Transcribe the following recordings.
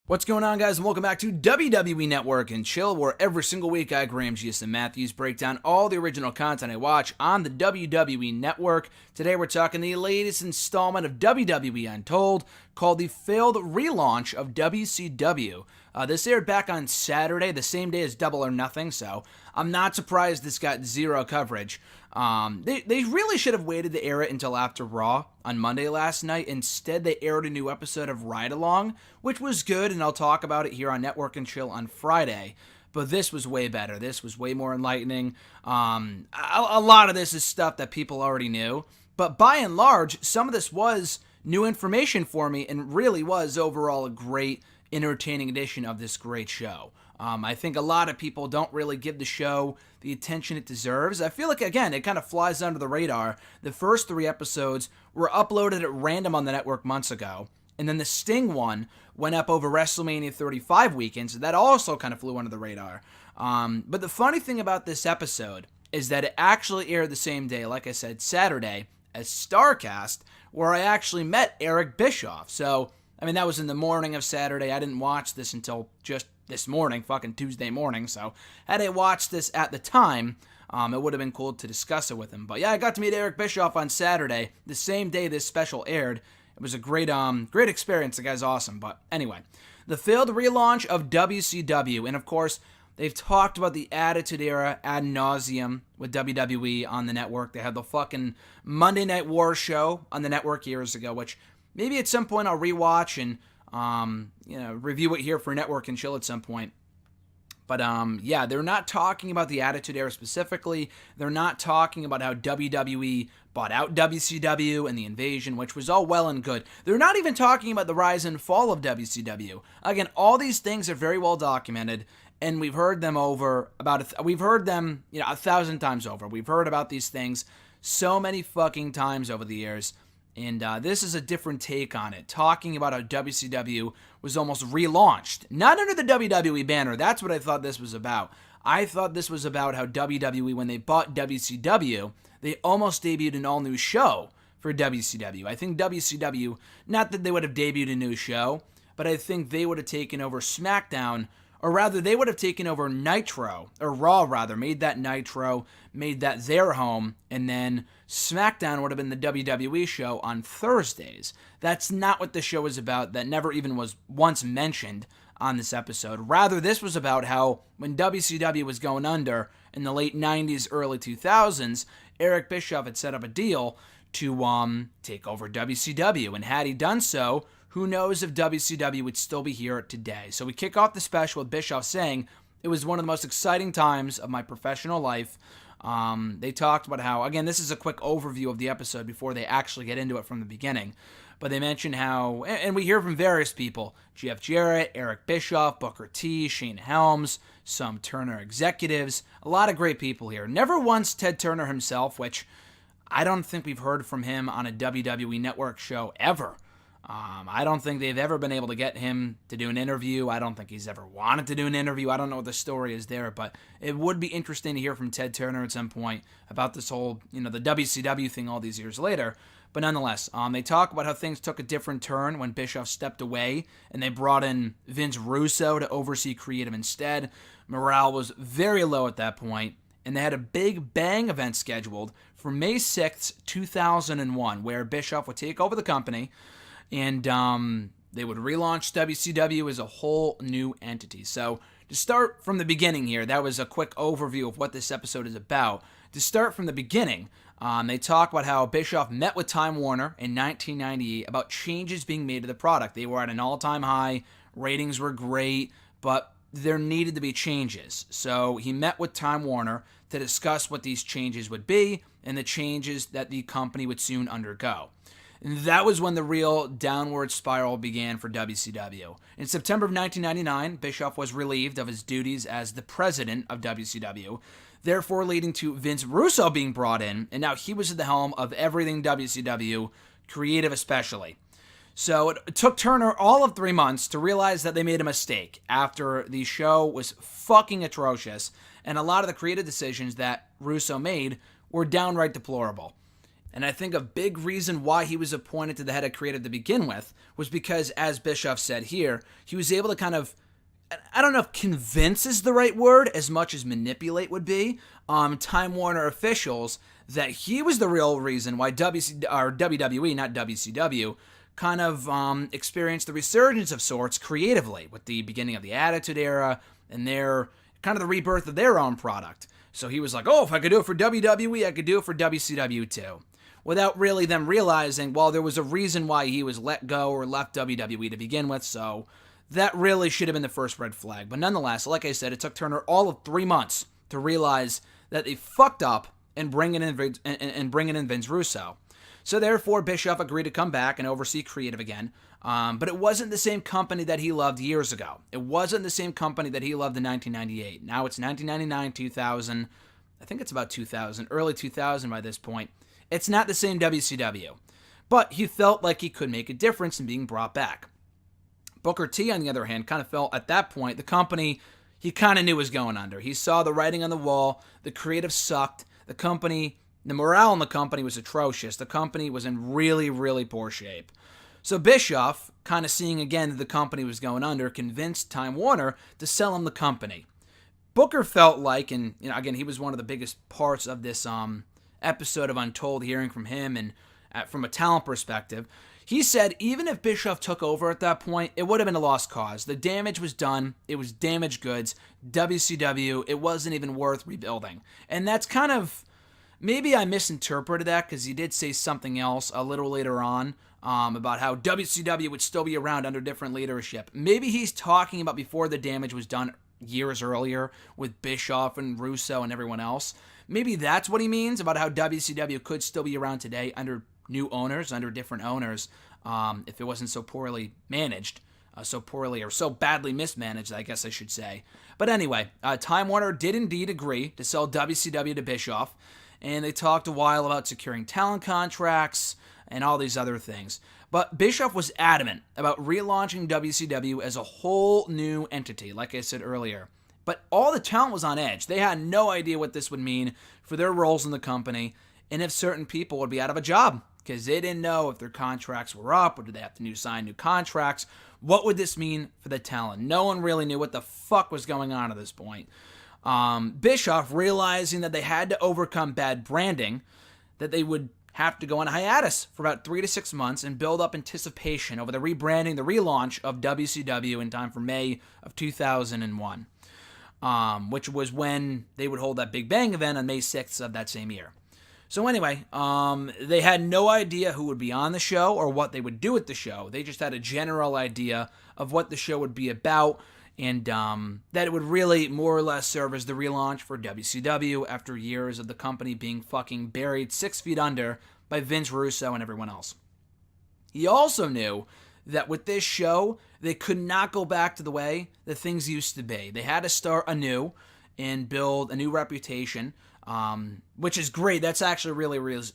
What's going on, guys, and welcome back to WWE Network and Chill, where every single week I, Graham G.S.M. Matthews, break down all the original content I watch on the WWE Network. Today we're talking the latest installment of WWE Untold, called the Failed Relaunch of WCW. This aired back on Saturday, the same day as Double or Nothing, so I'm not surprised this got zero coverage. They really should have waited to air it until after Raw on Monday last night. Instead, they aired a new episode of Ride Along, which was good, and I'll talk about it here on Network and Chill on Friday. But this was way better. This was way more enlightening. A lot of this is stuff that people already knew, but by and large, some of this was new information for me and really was overall a great, entertaining edition of this great show. I think a lot of people don't really give the show the attention it deserves. I feel like, again, it kind of flies under the radar. The first 3 episodes were uploaded at random on the network months ago, and then the Sting one went up over WrestleMania 35 weekend, so that also kind of flew under the radar. But the funny thing about this episode is that it actually aired the same day, like I said, Saturday, as StarCast, where I actually met Eric Bischoff. So, I mean, that was in the morning of Saturday. I didn't watch this until just this morning, fucking Tuesday morning, so had I watched this at the time, it would have been cool to discuss it with him. But yeah, I got to meet Eric Bischoff on Saturday, the same day this special aired. It was a great experience. The guy's awesome. But anyway, the failed relaunch of WCW, and of course, they've talked about the Attitude Era ad nauseum with WWE on the network. They had the fucking Monday Night War show on the network years ago, which maybe at some point I'll rewatch and review it here for Network and Chill at some point. But yeah, they're not talking about the Attitude Era specifically. They're not talking about how WWE bought out WCW and the invasion, which was all well and good. They're not even talking about the rise and fall of WCW. Again, all these things are very well documented, and we've heard them we've heard them 1,000 times over. We've heard about these things so many fucking times over the years. And this is a different take on it, talking about how WCW was almost relaunched. Not under the WWE banner, that's what I thought this was about. I thought this was about how WWE, when they bought WCW, they almost debuted an all-new show for WCW. I think WCW, not that they would have debuted a new show, but I think they would have taken over SmackDown, or rather, they would have taken over Nitro, or Raw rather, made that Nitro, made that their home, and then SmackDown would have been the WWE show on Thursdays. That's not what the show is about. That never even was once mentioned on this episode. Rather, this was about how when WCW was going under in the late 90s, early 2000s, Eric Bischoff had set up a deal to take over WCW, and had he done so, who knows if WCW would still be here today. So we kick off the special with Bischoff saying, "It was one of the most exciting times of my professional life." They talked about how, again, this is a quick overview of the episode before they actually get into it from the beginning. But they mention how, and we hear from various people, Jeff Jarrett, Eric Bischoff, Booker T, Shane Helms, some Turner executives, a lot of great people here. Never once Ted Turner himself, which I don't think we've heard from him on a WWE Network show ever. I don't think they've ever been able to get him to do an interview. I don't think he's ever wanted to do an interview. I don't know what the story is there, but it would be interesting to hear from Ted Turner at some point about this whole, the WCW thing all these years later. But nonetheless, they talk about how things took a different turn when Bischoff stepped away, and they brought in Vince Russo to oversee creative instead. Morale was very low at that point, and they had a Big Bang event scheduled for May 6th, 2001, where Bischoff would take over the company, and they would relaunch WCW as a whole new entity. So to start from the beginning here, that was a quick overview of what this episode is about. To start from the beginning, they talk about how Bischoff met with Time Warner in 1998 about changes being made to the product. They were at an all-time high, ratings were great, but there needed to be changes. So he met with Time Warner to discuss what these changes would be and the changes that the company would soon undergo. And that was when the real downward spiral began for WCW. In September of 1999, Bischoff was relieved of his duties as the president of WCW, therefore leading to Vince Russo being brought in, and now he was at the helm of everything WCW, creative especially. So it took Turner all of 3 months to realize that they made a mistake after the show was fucking atrocious, and a lot of the creative decisions that Russo made were downright deplorable. And I think a big reason why he was appointed to the head of creative to begin with was because, as Bischoff said here, he was able to kind of, I don't know if convince is the right word as much as manipulate would be, Time Warner officials that he was the real reason why WWE, not WCW, kind of experienced the resurgence of sorts creatively with the beginning of the Attitude Era and their kind of the rebirth of their own product. So he was like, oh, if I could do it for WWE, I could do it for WCW too. Without really them realizing, well, there was a reason why he was let go or left WWE to begin with, so that really should have been the first red flag. But nonetheless, like I said, it took Turner all of 3 months to realize that they fucked up and bringing in Vince Russo. So therefore, Bischoff agreed to come back and oversee creative again. But it wasn't the same company that he loved years ago. It wasn't the same company that he loved in 1998. Now it's 1999, 2000. I think it's about 2000, early 2000 by this point. It's not the same WCW. But he felt like he could make a difference in being brought back. Booker T, on the other hand, kind of felt at that point the company he kind of knew was going under. He saw the writing on the wall. The creative sucked. The morale in the company was atrocious. The company was in really, really poor shape. So Bischoff, kind of seeing again that the company was going under, convinced Time Warner to sell him the company. Booker felt like, and again, he was one of the biggest parts of this episode of Untold, hearing from him and from a talent perspective. He said even if Bischoff took over at that point, it would have been a lost cause. The damage was done. It was damaged goods. WCW, it wasn't even worth rebuilding. And that's kind of, maybe I misinterpreted that because he did say something else a little later on about how WCW would still be around under different leadership. Maybe he's talking about before the damage was done years earlier with Bischoff and Russo and everyone else. Maybe that's what he means about how WCW could still be around today under new owners, under different owners, if it wasn't so poorly managed, so poorly or so badly mismanaged, I guess I should say. But anyway, Time Warner did indeed agree to sell WCW to Bischoff, and they talked a while about securing talent contracts and all these other things. But Bischoff was adamant about relaunching WCW as a whole new entity, like I said earlier. But all the talent was on edge. They had no idea what this would mean for their roles in the company and if certain people would be out of a job because they didn't know if their contracts were up or did they have to sign new contracts. What would this mean for the talent? No one really knew what the fuck was going on at this point. Bischoff, realizing that they had to overcome bad branding, that they would have to go on hiatus for about 3 to 6 months and build up anticipation over the rebranding, the relaunch of WCW in time for May of 2001. Which was when they would hold that Big Bang event on May 6th of that same year. So anyway, they had no idea who would be on the show or what they would do at the show. They just had a general idea of what the show would be about and that it would really more or less serve as the relaunch for WCW after years of the company being fucking buried 6 feet under by Vince Russo and everyone else. He also knew that with this show, they could not go back to the way that things used to be. They had to start anew and build a new reputation, which is great. That's actually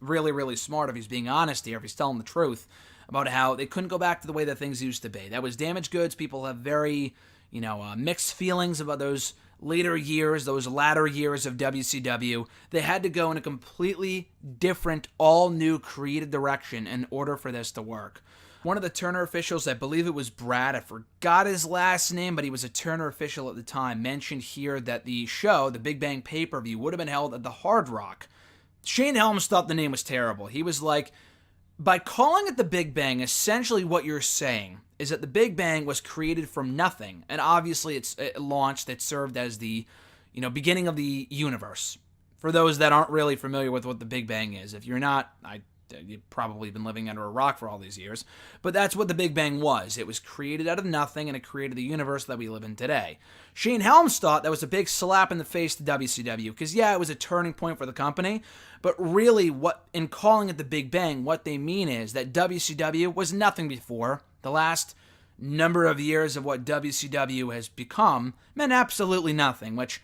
really smart if he's being honest here, if he's telling the truth about how they couldn't go back to the way that things used to be. That was damaged goods. People have very, mixed feelings about those later years, those latter years of WCW. They had to go in a completely different, all-new creative direction in order for this to work. One of the Turner officials, I believe it was Brad, I forgot his last name, but he was a Turner official at the time, mentioned here that the show, the Big Bang pay-per-view, would have been held at the Hard Rock. Shane Helms thought the name was terrible. He was like, by calling it the Big Bang, essentially what you're saying is that the Big Bang was created from nothing, and obviously it launched, it served as the beginning of the universe. For those that aren't really familiar with what the Big Bang is, if you're not, you've probably been living under a rock for all these years, but that's what the Big Bang was. It was created out of nothing, and it created the universe that we live in today. Shane Helms thought that was a big slap in the face to WCW, because it was a turning point for the company, but really, in calling it the Big Bang, what they mean is that WCW was nothing before. The last number of years of what WCW has become meant absolutely nothing, which,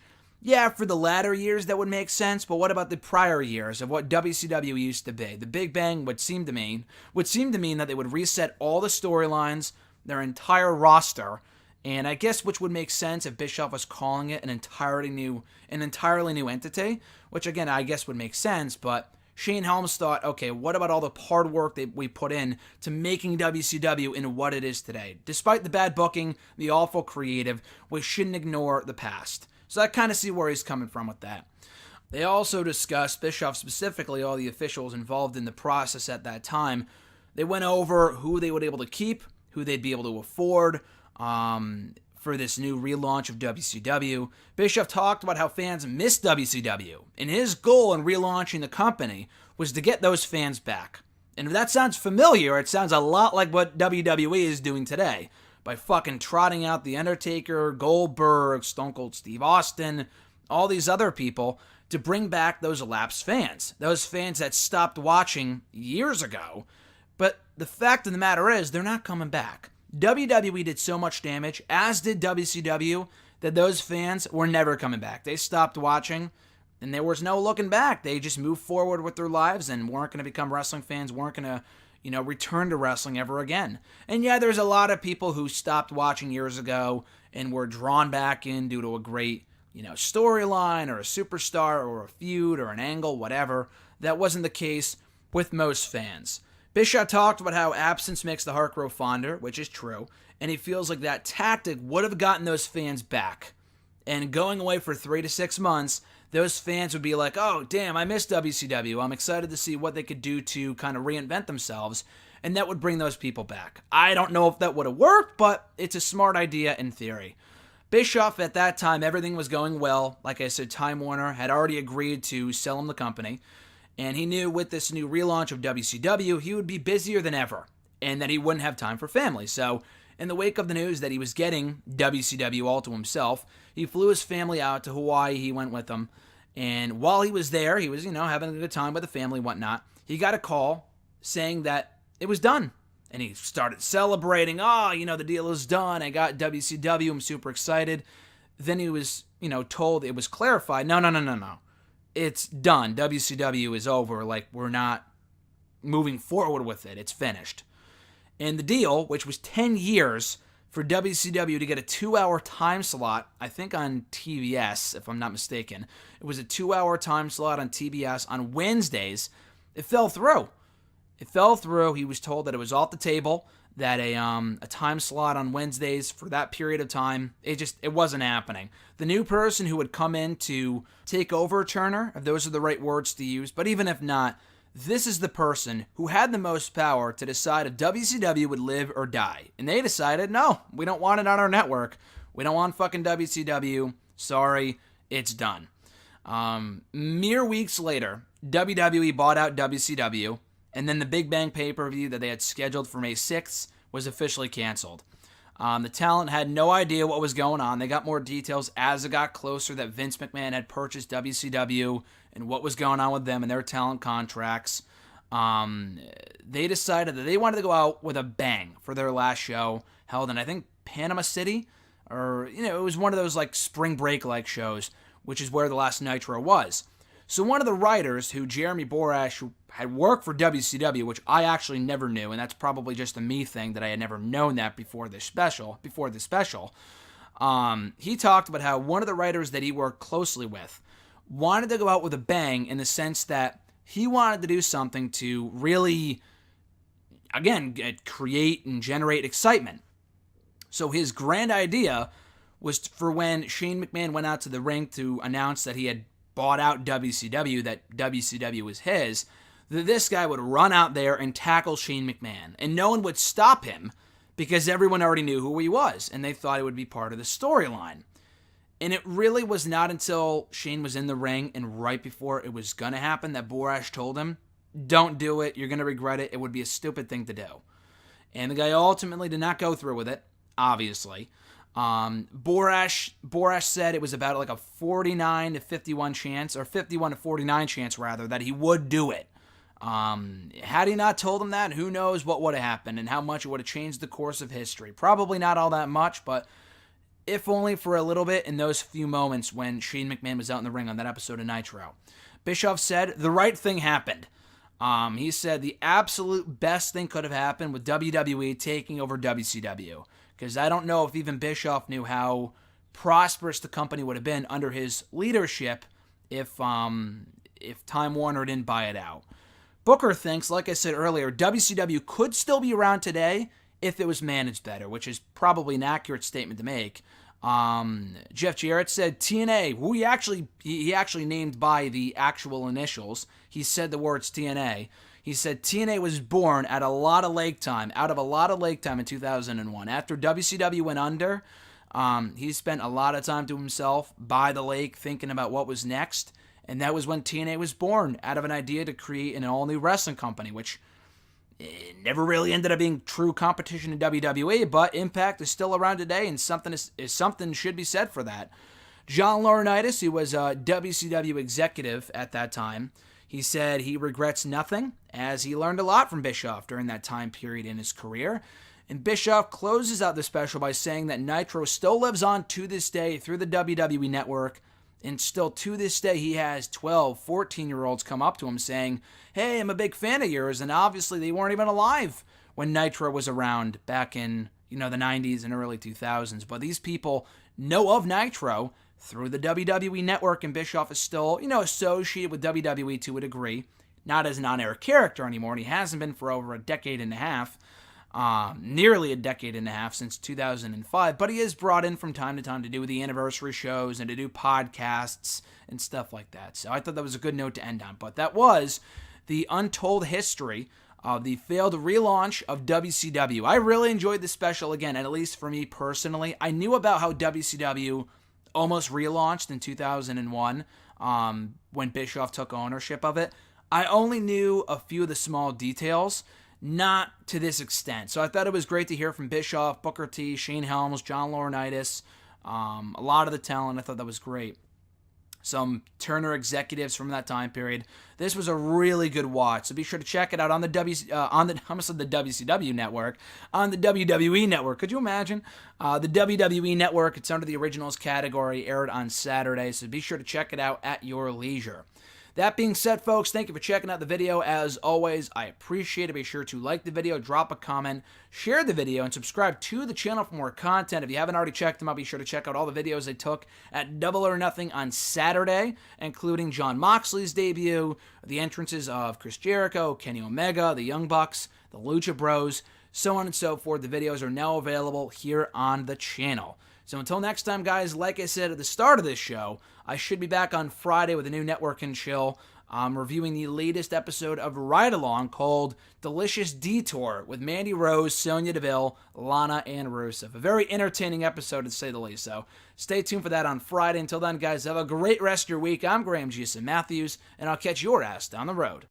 for the latter years that would make sense, but what about the prior years of what WCW used to be? The Big Bang would seem to mean that they would reset all the storylines, their entire roster, and I guess which would make sense if Bischoff was calling it an entirely new entity, which again I guess would make sense, but Shane Helms thought, okay, what about all the hard work that we put in to making WCW into what it is today? Despite the bad booking, the awful creative, we shouldn't ignore the past. So I kind of see where he's coming from with that. They also discussed, Bischoff specifically, all the officials involved in the process at that time. They went over who they would be able to keep, who they'd be able to afford for this new relaunch of WCW. Bischoff talked about how fans miss WCW, and his goal in relaunching the company was to get those fans back. And if that sounds familiar, it sounds a lot like what WWE is doing today, by fucking trotting out The Undertaker, Goldberg, Stone Cold Steve Austin, all these other people to bring back those lapsed fans, those fans that stopped watching years ago. But the fact of the matter is, they're not coming back. WWE did so much damage, as did WCW, that those fans were never coming back. They stopped watching, and there was no looking back. They just moved forward with their lives and weren't going to become wrestling fans, weren't going to, return to wrestling ever again. And yeah, there's a lot of people who stopped watching years ago and were drawn back in due to a great, storyline or a superstar or a feud or an angle, whatever. That wasn't the case with most fans. Bischoff talked about how absence makes the heart grow fonder, which is true, and he feels like that tactic would have gotten those fans back. And going away for 3 to 6 months, those fans would be like, oh, damn, I miss WCW. I'm excited to see what they could do to kind of reinvent themselves, and that would bring those people back. I don't know if that would have worked, but it's a smart idea in theory. Bischoff, at that time, everything was going well. Like I said, Time Warner had already agreed to sell him the company. And he knew with this new relaunch of WCW, he would be busier than ever, and that he wouldn't have time for family. So, in the wake of the news that he was getting WCW all to himself, he flew his family out to Hawaii. He went with them. And while he was there, he was, having a good time with the family and whatnot. He got a call saying that it was done. And he started celebrating. Oh, the deal is done. I got WCW. I'm super excited. Then he was, told it was clarified. No. It's done. WCW is over. Like, we're not moving forward with it. It's finished. And the deal, which was 10 years for WCW to get a 2-hour time slot, I think on TBS, if I'm not mistaken. It was a 2-hour time slot on TBS on Wednesdays. It fell through. He was told that it was off the table, that a time slot on Wednesdays for that period of time, it wasn't happening. The new person who would come in to take over Turner, if those are the right words to use, but even if not, this is the person who had the most power to decide if WCW would live or die. And they decided, no, we don't want it on our network. We don't want fucking WCW. Sorry, it's done. Mere weeks later, WWE bought out WCW, and then the Big Bang pay-per-view that they had scheduled for May 6th was officially canceled. The talent had no idea what was going on. They got more details as it got closer that Vince McMahon had purchased WCW and what was going on with them and their talent contracts. They decided that they wanted to go out with a bang for their last show, held in, I think, Panama City, or, it was one of those, like, spring break-like shows, which is where the last Nitro was. So one of the writers, who Jeremy Borash, who had worked for WCW, which I actually never knew, and that's probably just a me thing that I had never known that before this special, he talked about how one of the writers that he worked closely with wanted to go out with a bang in the sense that he wanted to do something to really, again, create and generate excitement. So his grand idea was for when Shane McMahon went out to the ring to announce that he had bought out WCW, that WCW was his, that this guy would run out there and tackle Shane McMahon. And no one would stop him because everyone already knew who he was, and they thought it would be part of the storyline. And it really was not until Shane was in the ring and right before it was going to happen that Borash told him, don't do it, you're going to regret it, it would be a stupid thing to do. And the guy ultimately did not go through with it, obviously. Borash said it was about like a 49 to 51 chance, or 51 to 49 chance rather, that he would do it. Had he not told him that, who knows what would have happened and how much it would have changed the course of history. Probably not all that much, but if only for a little bit in those few moments when Shane McMahon was out in the ring on that episode of Nitro. Bischoff said the right thing happened. He said the absolute best thing could have happened with WWE taking over WCW. Because I don't know if even Bischoff knew how prosperous the company would have been under his leadership if if Time Warner didn't buy it out. Booker thinks, like I said earlier, WCW could still be around today if it was managed better, which is probably an accurate statement to make. Jeff Jarrett said TNA. He actually named by the actual initials. He said the words TNA. He said TNA was born out of a lot of lake time in 2001. After WCW went under, he spent a lot of time to himself by the lake thinking about what was next. And that was when TNA was born, out of an idea to create an all-new wrestling company, which never really ended up being true competition in WWE, but Impact is still around today, and something should be said for that. John Laurinaitis, who was a WCW executive at that time, he said he regrets nothing, as he learned a lot from Bischoff during that time period in his career. And Bischoff closes out the special by saying that Nitro still lives on to this day through the WWE Network, and still to this day he has 12, 14-year-olds come up to him saying, hey, I'm a big fan of yours, and obviously they weren't even alive when Nitro was around back in the 90s and early 2000s. But these people know of Nitro through the WWE Network, and Bischoff is still, associated with WWE to a degree, not as an on-air character anymore, and he hasn't been for over a decade and a half, nearly a decade and a half since 2005, but he is brought in from time to time to do the anniversary shows and to do podcasts and stuff like that. So I thought that was a good note to end on, but that was the untold history of the failed relaunch of WCW. I really enjoyed the special, again, at least for me personally. I knew about how WCW almost relaunched in 2001 when Bischoff took ownership of it. I only knew a few of the small details, not to this extent. So I thought it was great to hear from Bischoff, Booker T, Shane Helms, John Laurinaitis, a lot of the talent. I thought that was great. Some Turner executives from that time period. This was a really good watch, so be sure to check it out on the WCW network, on the WWE network. Could you imagine? The WWE network, it's under the originals category, aired on Saturday, so be sure to check it out at your leisure. That being said, folks, thank you for checking out the video. As always, I appreciate it. Be sure to like the video, drop a comment, share the video, and subscribe to the channel for more content. If you haven't already checked them out, be sure to check out all the videos they took at Double or Nothing on Saturday, including Jon Moxley's debut, the entrances of Chris Jericho, Kenny Omega, the Young Bucks, the Lucha Bros, so on and so forth. The videos are now available here on the channel. So until next time, guys, like I said at the start of this show, I should be back on Friday with a new Network and Chill, reviewing the latest episode of Ride Along called Delicious Detour with Mandy Rose, Sonya Deville, Lana, and Rusev. A very entertaining episode, to say the least. So stay tuned for that on Friday. Until then, guys, have a great rest of your week. I'm Graham G.S. Matthews, and I'll catch your ass down the road.